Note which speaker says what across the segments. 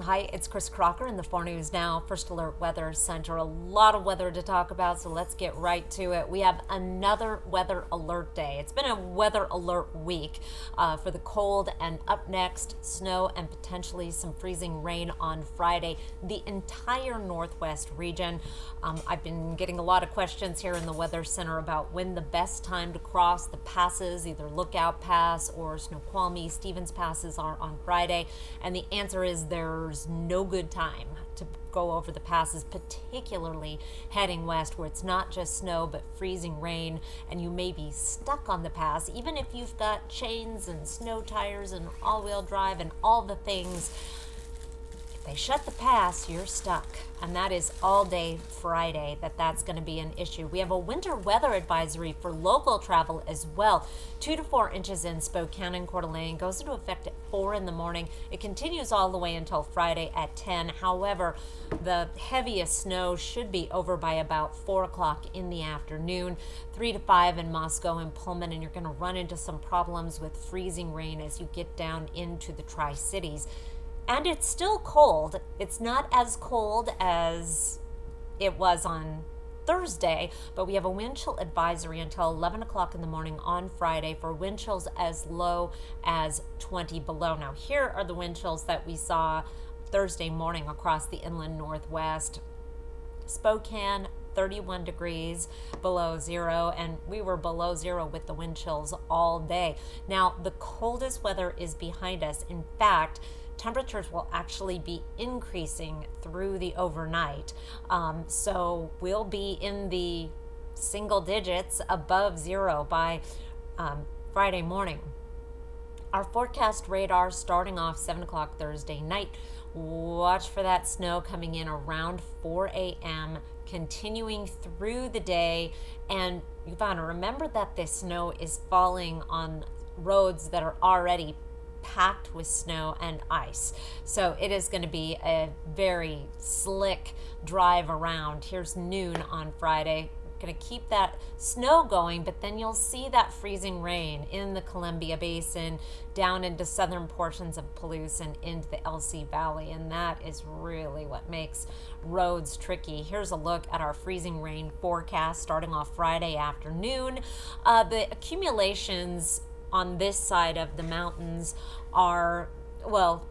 Speaker 1: Hi, it's Kris Crocker in the 4 News Now First Alert Weather Center. A lot of weather to talk about, so let's get right to it. We have another weather alert day. It's been a weather alert week for the cold, and up next, snow and potentially some freezing rain on Friday. The entire Northwest region. I've been getting a lot of questions here in the Weather Center about when the best time to cross the passes, either Lookout Pass or Snoqualmie, Stevens passes are on Friday, and the answer is there's no good time to go over the passes, particularly heading west where it's not just snow but freezing rain, and you may be stuck on the pass even if you've got chains and snow tires and all-wheel drive and all the things. They shut the pass, you're stuck. And that is all day Friday that's going to be an issue. We have a winter weather advisory for local travel as well. 2 to 4 inches in Spokane and Coeur d'Alene, goes into effect at 4 in the morning. It continues all the way until Friday at 10. However, the heaviest snow should be over by about 4 o'clock in the afternoon. 3 to 5 in Moscow and Pullman, and you're going to run into some problems with freezing rain as you get down into the Tri-Cities. And it's still cold. It's not as cold as it was on Thursday, but we have a wind chill advisory until 11 o'clock in the morning on Friday for wind chills as low as 20 below. Now, here are the wind chills that we saw Thursday morning across the inland Northwest. Spokane, 31 degrees below zero, and we were below zero with the wind chills all day. Now, the coldest weather is behind us. In fact, temperatures will actually be increasing through the overnight. So we'll be in the single digits above zero by Friday morning. Our forecast radar starting off 7 o'clock Thursday night. Watch for that snow coming in around 4 a.m., continuing through the day. And you want to remember that this snow is falling on roads that are already packed with snow and ice. So it is going to be a very slick drive around. Here's noon on Friday. Going to keep that snow going, but then you'll see that freezing rain in the Columbia Basin, down into southern portions of Palouse and into the LC Valley, and that is really what makes roads tricky. Here's a look at our freezing rain forecast starting off Friday afternoon. The accumulations on this side of the mountains are, well,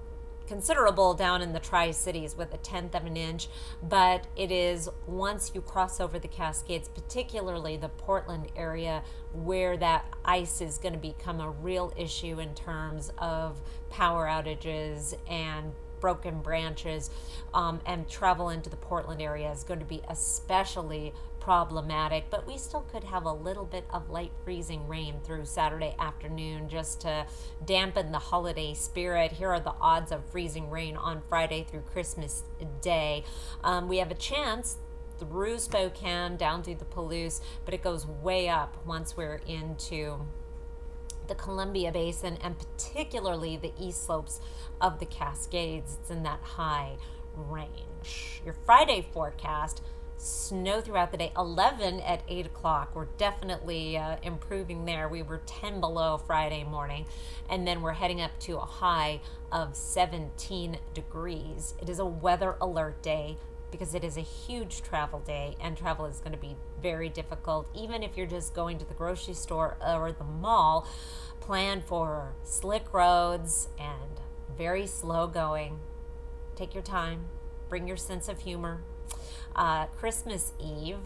Speaker 1: considerable down in the Tri-Cities with 1/10 of an inch, but it is once you cross over the Cascades, particularly the Portland area, where that ice is going to become a real issue in terms of power outages and broken branches, and travel into the Portland area is going to be especially problematic, but we still could have a little bit of light freezing rain through Saturday afternoon just to dampen the holiday spirit. Here are the odds of freezing rain on Friday through Christmas Day. We have a chance through Spokane down through the Palouse, but it goes way up once we're into the Columbia Basin and particularly the east slopes of the Cascades. It's in that high range. Your Friday forecast: snow throughout the day, 11 at 8 o'clock. We're definitely improving there. We were 10 below Friday morning, and then we're heading up to a high of 17 degrees. It is a weather alert day because it is a huge travel day, and travel is going to be very difficult. Even if you're just going to the grocery store or the mall, plan for slick roads and very slow going. Take your time, bring your sense of humor. Christmas Eve,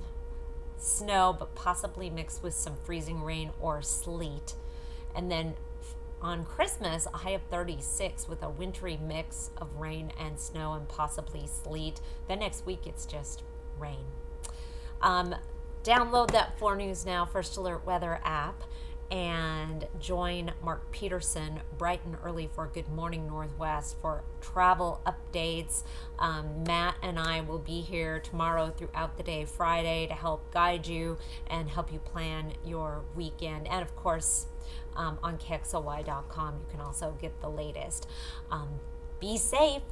Speaker 1: snow, but possibly mixed with some freezing rain or sleet. And then on Christmas, a high of 36 with a wintry mix of rain and snow and possibly sleet. Then next week, it's just rain. Download that 4 News Now First Alert Weather app and join Mark Peterson bright and early for Good Morning Northwest for travel updates. Matt and I will be here tomorrow throughout the day, Friday, to help guide you and help you plan your weekend. And of course, on KXLY.com, you can also get the latest. Be safe.